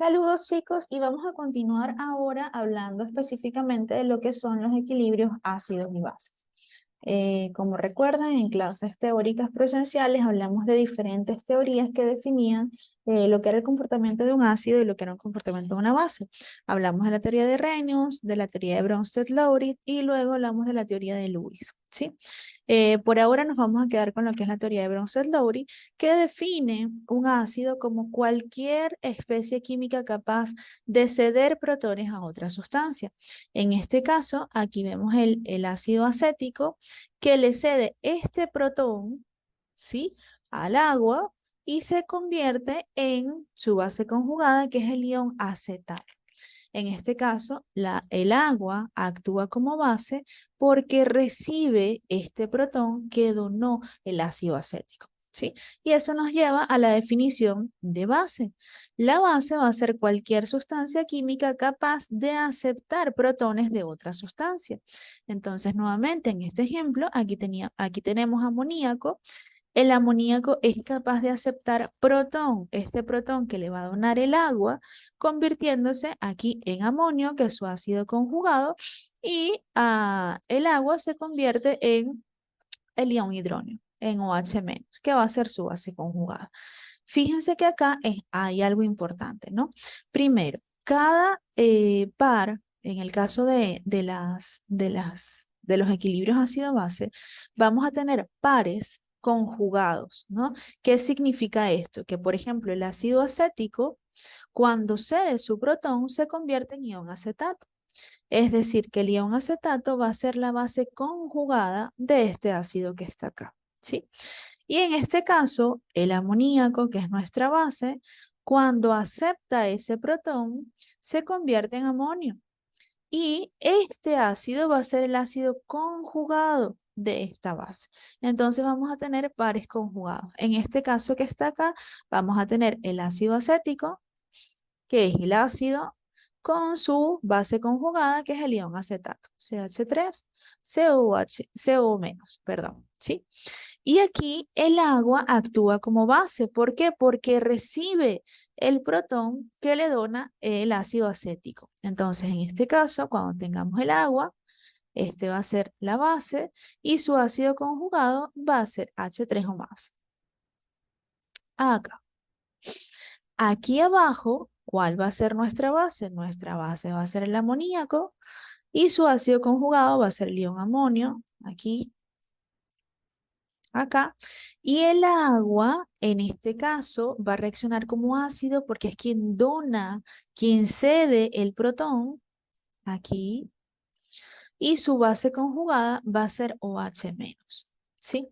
Saludos chicos y vamos a continuar ahora hablando específicamente de lo que son los equilibrios ácidos y bases. Como recuerdan, en clases teóricas presenciales hablamos de diferentes teorías que definían lo que era el comportamiento de un ácido y lo que era un comportamiento de una base. Hablamos de la teoría de Reynolds, de la teoría de Bronsted-Lowry y luego hablamos de la teoría de Lewis, ¿sí? Por ahora nos vamos a quedar con lo que es la teoría de Bronsted-Lowry, que define un ácido como cualquier especie química capaz de ceder protones a otra sustancia. En este caso, aquí vemos el ácido acético que le cede este protón, ¿sí?, al agua y se convierte en su base conjugada, que es el ion acetato. En este caso, el agua actúa como base porque recibe este protón que donó el ácido acético, ¿sí? Y eso nos lleva a la definición de base. La base va a ser cualquier sustancia química capaz de aceptar protones de otra sustancia. Entonces, nuevamente, en este ejemplo, aquí tenemos amoníaco. El amoníaco es capaz de aceptar protón, este protón que le va a donar el agua, convirtiéndose aquí en amonio, que es su ácido conjugado, y el agua se convierte en el ion hidróneo, en OH-, que va a ser su base conjugada. Fíjense que acá hay algo importante, ¿no? Primero, cada par, en el caso de los equilibrios ácido-base, vamos a tener pares conjugados, ¿no? ¿Qué significa esto? Que, por ejemplo, el ácido acético, cuando cede su protón, se convierte en ion acetato. Es decir, que el ion acetato va a ser la base conjugada de este ácido que está acá, ¿sí? Y en este caso, el amoníaco, que es nuestra base, cuando acepta ese protón, se convierte en amonio. Y este ácido va a ser el ácido conjugado de esta base. Entonces vamos a tener pares conjugados. En este caso que está acá, vamos a tener el ácido acético, que es el ácido, con su base conjugada, que es el ion acetato, CH3, CO perdón, ¿sí? Y aquí el agua actúa como base. ¿Por qué? Porque recibe el protón que le dona el ácido acético. Entonces, en este caso, cuando tengamos el agua, este va a ser la base y su ácido conjugado va a ser H3 o más. Acá. Aquí abajo, ¿cuál va a ser nuestra base? Nuestra base va a ser el amoníaco y su ácido conjugado va a ser el ion amonio. Aquí, acá. Y el agua, en este caso, va a reaccionar como ácido porque es quien dona, quien cede el protón, aquí, y su base conjugada va a ser OH-, ¿sí?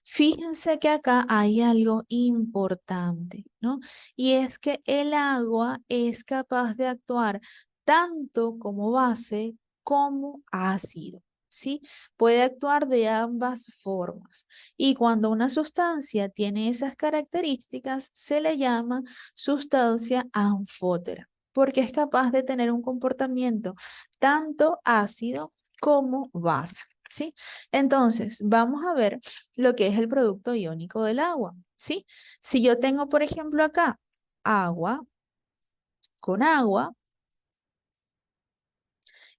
Fíjense que acá hay algo importante, ¿no? Y es que el agua es capaz de actuar tanto como base como ácido, ¿sí? Puede actuar de ambas formas. Y cuando una sustancia tiene esas características, se le llama sustancia anfótera, porque es capaz de tener un comportamiento tanto ácido como base, ¿sí? Entonces, vamos a ver lo que es el producto iónico del agua, ¿sí? Si yo tengo, por ejemplo, acá agua con agua,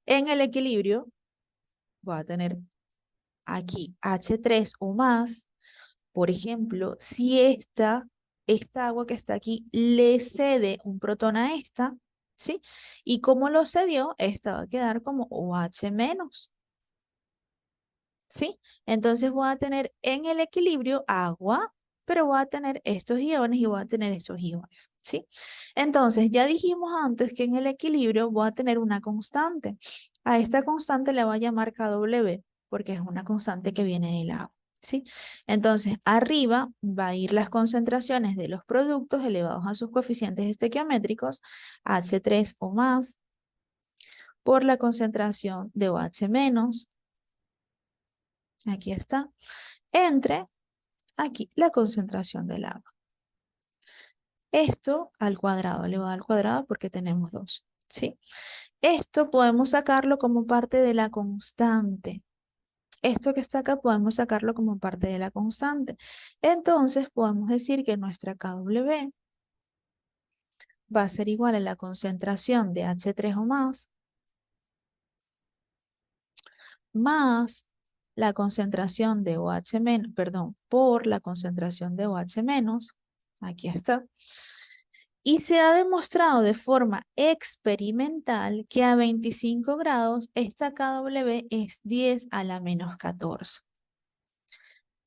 en el equilibrio voy a tener aquí H3 o más. Por ejemplo, si esta agua que está aquí le cede un protón a esta, ¿sí? Y como lo cedió, esta va a quedar como OH-, ¿sí? Entonces voy a tener en el equilibrio agua, pero voy a tener estos iones y voy a tener estos iones, ¿sí? Entonces ya dijimos antes que en el equilibrio voy a tener una constante. A esta constante le voy a llamar Kw, porque es una constante que viene del agua, ¿sí? Entonces arriba va a ir las concentraciones de los productos elevados a sus coeficientes estequiométricos, H3 o más, por la concentración de OH-, aquí está, entre aquí la concentración del agua. Esto al cuadrado, elevado al cuadrado porque tenemos 2, ¿sí? Esto podemos sacarlo como parte de la constante. Esto que está acá podemos sacarlo como parte de la constante. Entonces podemos decir que nuestra Kw va a ser igual a la concentración de H3 o más la concentración de OH menos, perdón, por la concentración de OH menos, aquí está. Y se ha demostrado de forma experimental que a 25 grados esta KW es 10 a la menos 14.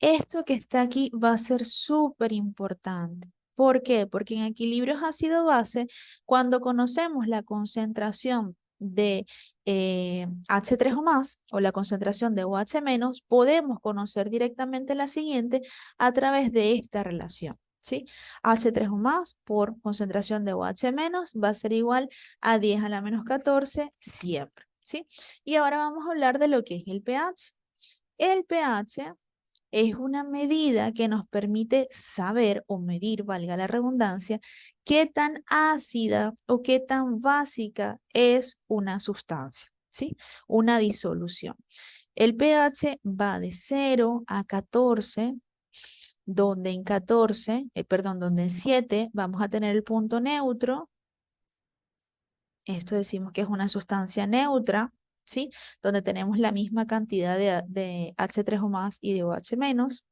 Esto que está aquí va a ser súper importante. ¿Por qué? Porque en equilibrios ácido-base, cuando conocemos la concentración de H3 o más, o la concentración de OH menos, podemos conocer directamente la siguiente a través de esta relación. ¿Sí? H3 o más por concentración de OH menos va a ser igual a 10 a la menos 14 siempre. ¿Sí? Y ahora vamos a hablar de lo que es el pH. El pH es una medida que nos permite saber o medir, valga la redundancia, qué tan ácida o qué tan básica es una sustancia, ¿sí? Una disolución. El pH va de 0 a 14, donde en 14, perdón, donde en 7 vamos a tener el punto neutro. Esto decimos que es una sustancia neutra, ¿sí? Donde tenemos la misma cantidad de H3 o más y de OH menos.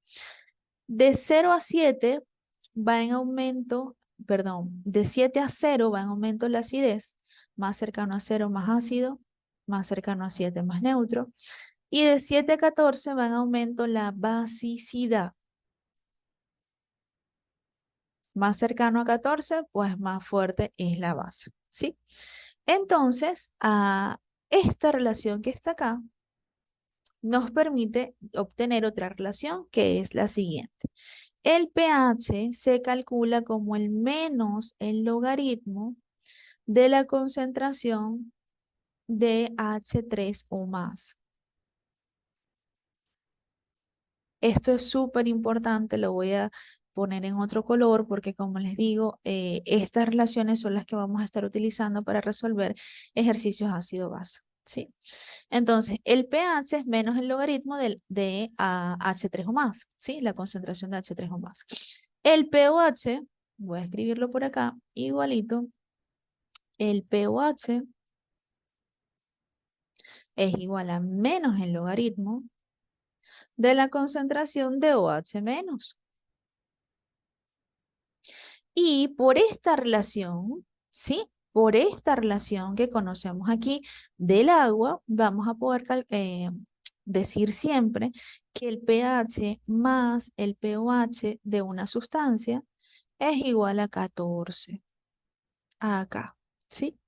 De 0 a 7 va en aumento, perdón, de 7 a 0 va en aumento la acidez, más cercano a 0 más ácido, más cercano a 7 más neutro. Y de 7 a 14 va en aumento la basicidad. Más cercano a 14, pues más fuerte es la base, ¿sí? Entonces, a esta relación que está acá nos permite obtener otra relación que es la siguiente. El pH se calcula como el menos el logaritmo de la concentración de H3 o más. Esto es súper importante, lo voy a poner en otro color porque como les digo, estas relaciones son las que vamos a estar utilizando para resolver ejercicios ácido-base. ¿Sí? Entonces, el pH es menos el logaritmo de H3 o más, ¿sí? La concentración de H3 o más. El pOH, voy a escribirlo por acá, igualito, el pOH es igual a menos el logaritmo de la concentración de OH menos. Y por esta relación, ¿sí? Por esta relación que conocemos aquí del agua, vamos a poder decir siempre que el pH más el pOH de una sustancia es igual a 14. Acá, ¿sí?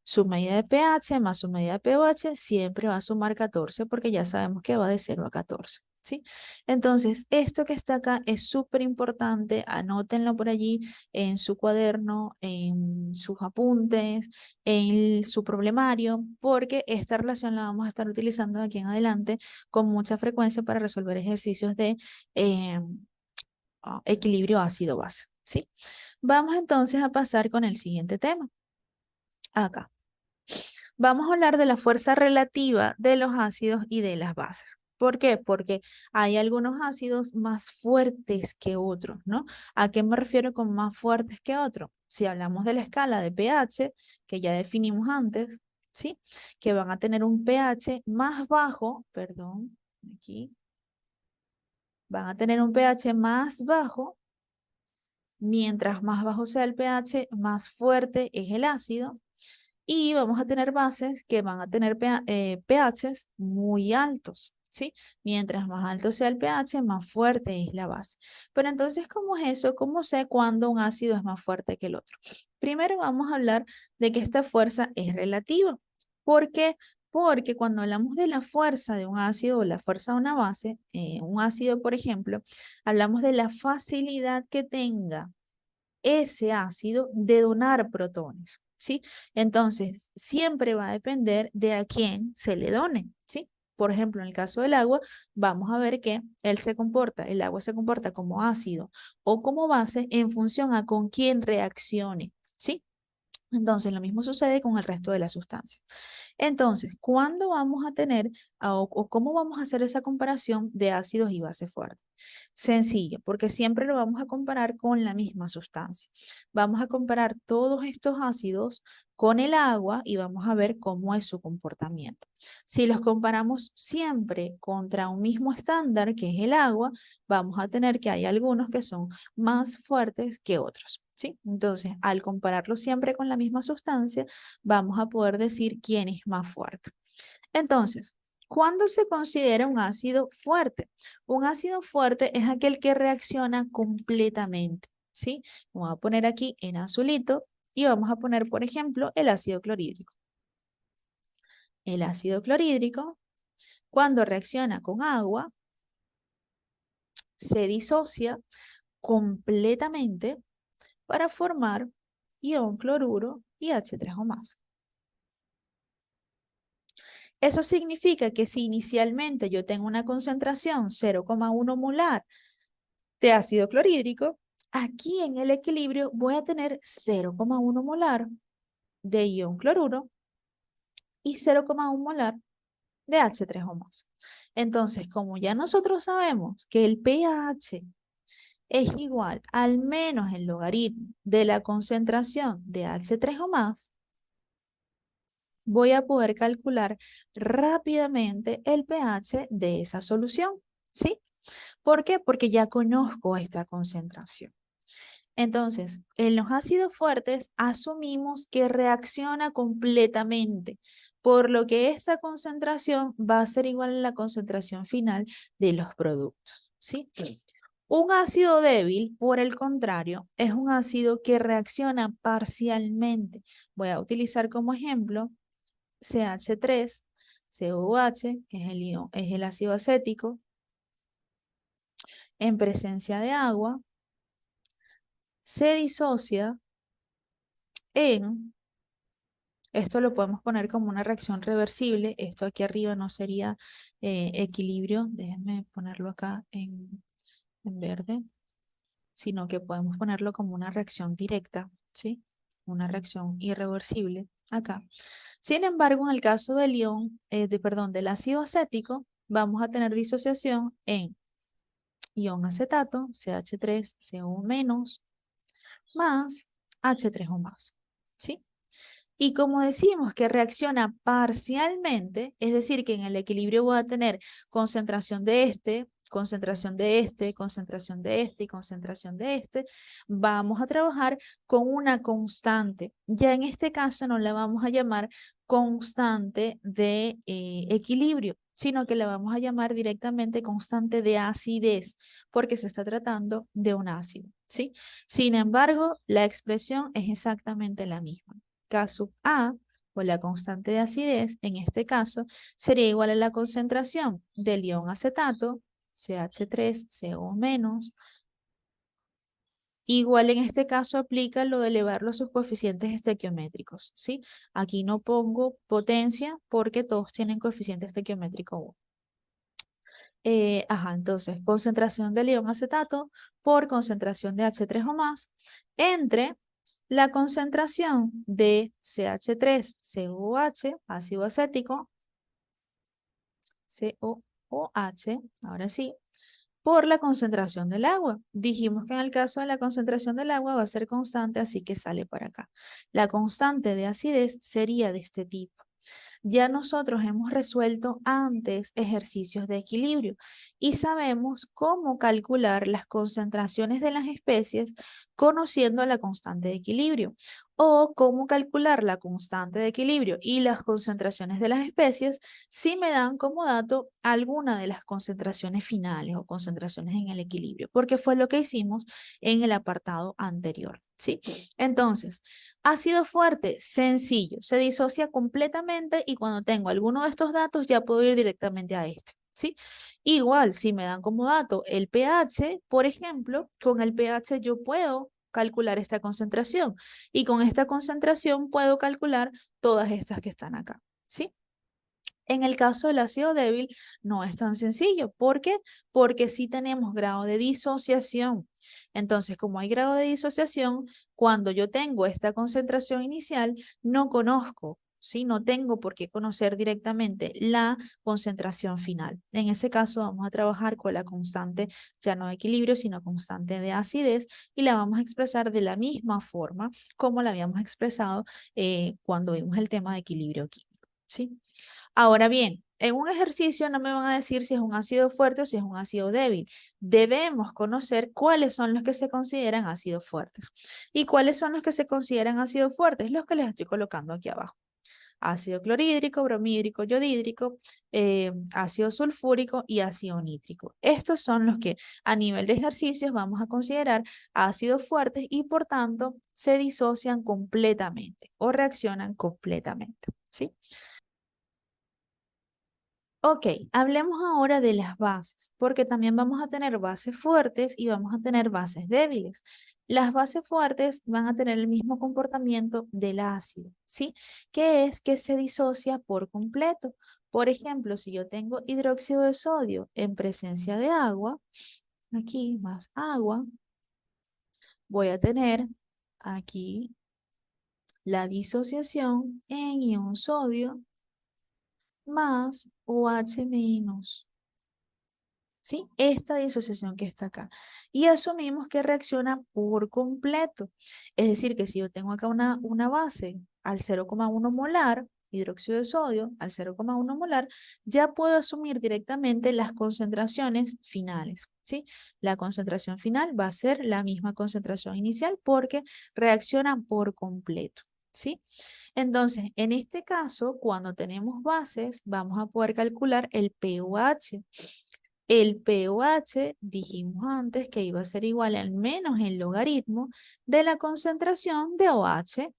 Su medida de pH más su medida de pOH siempre va a sumar 14 porque ya sabemos que va de 0 a 14. ¿Sí? Entonces, esto que está acá es súper importante, anótenlo por allí en su cuaderno, en sus apuntes, en su problemario, porque esta relación la vamos a estar utilizando de aquí en adelante con mucha frecuencia para resolver ejercicios de equilibrio ácido-base. ¿Sí? Vamos entonces a pasar con el siguiente tema. Acá. Vamos a hablar de la fuerza relativa de los ácidos y de las bases. ¿Por qué? Porque hay algunos ácidos más fuertes que otros, ¿no? ¿A qué me refiero con más fuertes que otros? Si hablamos de la escala de pH, que ya definimos antes, ¿sí? Que van a tener un pH más bajo, perdón, aquí, van a tener un pH más bajo. Mientras más bajo sea el pH, más fuerte es el ácido. Y vamos a tener bases que van a tener pHs muy altos, ¿sí? Mientras más alto sea el pH, más fuerte es la base. Pero entonces, ¿cómo es eso? ¿Cómo sé cuándo un ácido es más fuerte que el otro? Primero vamos a hablar de que esta fuerza es relativa. ¿Por qué? Porque cuando hablamos de la fuerza de un ácido o la fuerza de una base, un ácido, por ejemplo, hablamos de la facilidad que tenga ese ácido de donar protones, ¿sí? Entonces, siempre va a depender de a quién se le done, ¿sí? Por ejemplo, en el caso del agua, vamos a ver que el agua se comporta como ácido o como base en función a con quién reaccione, ¿sí? Entonces, lo mismo sucede con el resto de las sustancias. Entonces, ¿cuándo vamos a tener o cómo vamos a hacer esa comparación de ácidos y bases fuertes? Sencillo, porque siempre lo vamos a comparar con la misma sustancia. Vamos a comparar todos estos ácidos con el agua y vamos a ver cómo es su comportamiento. Si los comparamos siempre contra un mismo estándar, que es el agua, vamos a tener que hay algunos que son más fuertes que otros, ¿sí? Entonces, al compararlo siempre con la misma sustancia, vamos a poder decir quién es más fuerte. Entonces, ¿cuándo se considera un ácido fuerte? Un ácido fuerte es aquel que reacciona completamente, ¿sí? Vamos a poner aquí en azulito y vamos a poner, por ejemplo, el ácido clorhídrico. El ácido clorhídrico, cuando reacciona con agua, se disocia completamente para formar ion cloruro y H3O más. Eso significa que si inicialmente yo tengo una concentración 0,1 molar de ácido clorhídrico, aquí en el equilibrio voy a tener 0,1 molar de ion cloruro y 0,1 molar de H3O más. Entonces, como ya nosotros sabemos que el pH es igual al menos el logaritmo de la concentración de H3O más, voy a poder calcular rápidamente el pH de esa solución, ¿sí? ¿Por qué? Porque ya conozco esta concentración. Entonces, en los ácidos fuertes asumimos que reacciona completamente, por lo que esta concentración va a ser igual a la concentración final de los productos, ¿sí? Un ácido débil, por el contrario, es un ácido que reacciona parcialmente. Voy a utilizar como ejemplo CH3, COOH, que es el ácido acético, en presencia de agua, se disocia en, esto lo podemos poner como una reacción reversible, esto aquí arriba no sería equilibrio, déjenme ponerlo acá en verde, sino que podemos ponerlo como una reacción directa, ¿sí? Una reacción irreversible acá. Sin embargo, en el caso del ion, del ácido acético, vamos a tener disociación en ion acetato, CH3CO- más H3O más, ¿sí? Y como decimos que reacciona parcialmente, es decir, que en el equilibrio voy a tener concentración de este, concentración de este, concentración de este y concentración de este, vamos a trabajar con una constante. Ya en este caso no la vamos a llamar constante de equilibrio, sino que la vamos a llamar directamente constante de acidez, porque se está tratando de un ácido, ¿sí? Sin embargo, la expresión es exactamente la misma. K sub A, o la constante de acidez, en este caso, sería igual a la concentración del ion acetato, CH3CO-, igual en este caso aplica lo de elevarlo a sus coeficientes estequiométricos, ¿sí? Aquí no pongo potencia porque todos tienen coeficiente estequiométrico 1. Entonces, concentración de ion acetato por concentración de H3O más entre la concentración de CH3COOH, ácido acético, COOH, ahora sí, por la concentración del agua. Dijimos que en el caso de la concentración del agua va a ser constante, así que sale para acá. La constante de acidez sería de este tipo. Ya nosotros hemos resuelto antes ejercicios de equilibrio y sabemos cómo calcular las concentraciones de las especies conociendo la constante de equilibrio o cómo calcular la constante de equilibrio y las concentraciones de las especies si me dan como dato alguna de las concentraciones finales o concentraciones en el equilibrio, porque fue lo que hicimos en el apartado anterior, ¿sí? Entonces, ácido fuerte, sencillo, se disocia completamente y cuando tengo alguno de estos datos ya puedo ir directamente a este, ¿sí? Igual, si me dan como dato el pH, por ejemplo, con el pH yo puedo calcular esta concentración y con esta concentración puedo calcular todas estas que están acá, ¿sí? En el caso del ácido débil no es tan sencillo. ¿Por qué? Porque sí tenemos grado de disociación. Entonces, como hay grado de disociación, cuando yo tengo esta concentración inicial, no conozco, ¿sí? No tengo por qué conocer directamente la concentración final. En ese caso, vamos a trabajar con la constante ya no de equilibrio, sino constante de acidez y la vamos a expresar de la misma forma como la habíamos expresado cuando vimos el tema de equilibrio químico, ¿sí? Ahora bien, en un ejercicio no me van a decir si es un ácido fuerte o si es un ácido débil. Debemos conocer cuáles son los que se consideran ácidos fuertes. ¿Y cuáles son los que se consideran ácidos fuertes? Los que les estoy colocando aquí abajo. Ácido clorhídrico, bromídrico, yodhídrico, ácido sulfúrico y ácido nítrico. Estos son los que a nivel de ejercicios vamos a considerar ácidos fuertes y por tanto se disocian completamente o reaccionan completamente, ¿sí? Ok, hablemos ahora de las bases, porque también vamos a tener bases fuertes y vamos a tener bases débiles. Las bases fuertes van a tener el mismo comportamiento del ácido, ¿sí? Que es que se disocia por completo. Por ejemplo, si yo tengo hidróxido de sodio en presencia de agua, aquí más agua, voy a tener aquí la disociación en ion sodio más OH menos. ¿Sí? Esta disociación que está acá. Y asumimos que reacciona por completo. Es decir, que si yo tengo acá una base al 0,1 molar, hidróxido de sodio al 0,1 molar, ya puedo asumir directamente las concentraciones finales, ¿sí? La concentración final va a ser la misma concentración inicial porque reaccionan por completo, ¿sí? Entonces, en este caso, cuando tenemos bases, vamos a poder calcular el pOH. El pOH dijimos antes que iba a ser igual al menos el logaritmo de la concentración de OH.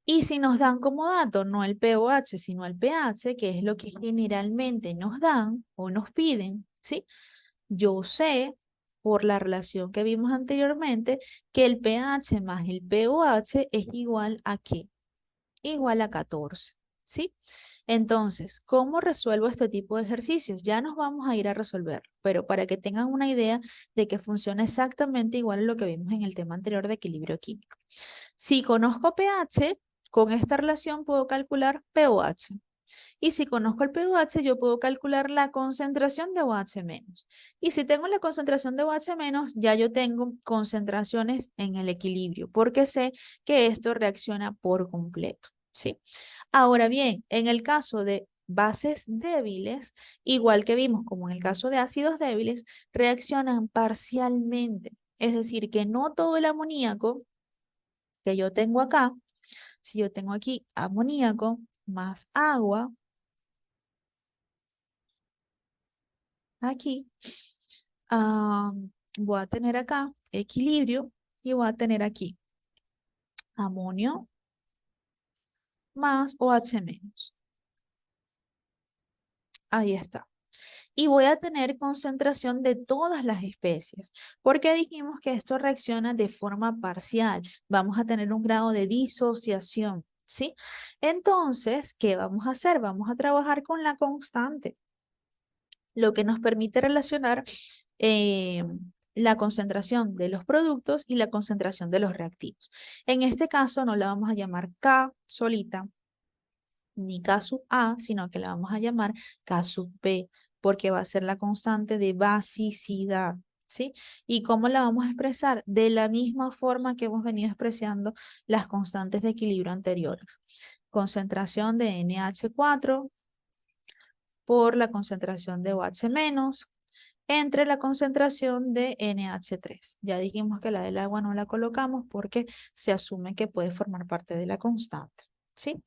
Y si nos dan como dato no el pOH, sino el pH, que es lo que generalmente nos dan o nos piden, ¿sí? Yo sé, por la relación que vimos anteriormente, que el pH más el pOH es igual a ¿qué? Igual a 14, ¿sí? Entonces, ¿cómo resuelvo este tipo de ejercicios? Ya nos vamos a ir a resolver, pero para que tengan una idea de que funciona exactamente igual a lo que vimos en el tema anterior de equilibrio químico. Si conozco pH, con esta relación puedo calcular pOH. Y si conozco el pOH, yo puedo calcular la concentración de OH menos. Y si tengo la concentración de OH menos, ya yo tengo concentraciones en el equilibrio, porque sé que esto reacciona por completo, ¿sí? Ahora bien, en el caso de bases débiles, igual que vimos como en el caso de ácidos débiles, reaccionan parcialmente. Es decir, que no todo el amoníaco que yo tengo acá, si yo tengo aquí amoníaco más agua, aquí ah, voy a tener acá equilibrio y voy a tener aquí amonio más OH menos. Ahí está. Y voy a tener concentración de todas las especies, porque dijimos que esto reacciona de forma parcial. Vamos a tener un grado de disociación, ¿sí? Entonces, ¿qué vamos a hacer? Vamos a trabajar con la constante, lo que nos permite relacionar eh, la concentración de los productos y la concentración de los reactivos. En este caso no la vamos a llamar K solita ni K sub A, sino que la vamos a llamar K sub B, porque va a ser la constante de basicidad, ¿sí? ¿Y cómo la vamos a expresar? De la misma forma que hemos venido expresando las constantes de equilibrio anteriores. Concentración de NH4 por la concentración de OH menos entre la concentración de NH3. Ya dijimos que la del agua no la colocamos porque se asume que puede formar parte de la constante, ¿sí?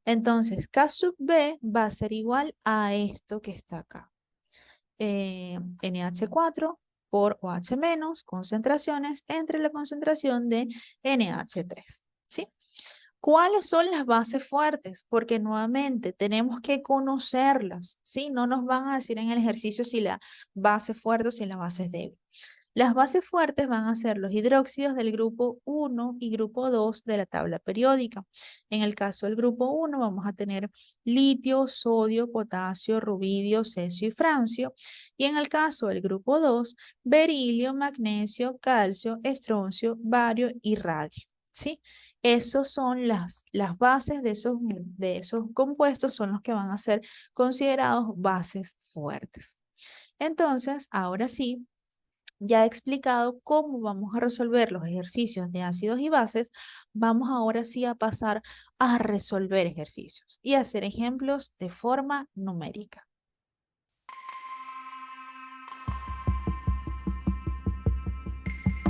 Entonces, K sub B va a ser igual a esto que está acá. NH4 por OH menos, concentraciones entre la concentración de NH3, ¿sí? ¿Cuáles son las bases fuertes? Porque nuevamente tenemos que conocerlas, ¿sí? No nos van a decir en el ejercicio si la base es fuerte o si la base es débil. Las bases fuertes van a ser los hidróxidos del grupo 1 y grupo 2 de la tabla periódica. En el caso del grupo 1 vamos a tener litio, sodio, potasio, rubidio, cesio y francio. Y en el caso del grupo 2, berilio, magnesio, calcio, estroncio, bario y radio. ¿Sí? Esas son las bases de esos compuestos, son los que van a ser considerados bases fuertes. Entonces, ahora sí, ya he explicado cómo vamos a resolver los ejercicios de ácidos y bases, vamos ahora sí a pasar a resolver ejercicios y hacer ejemplos de forma numérica.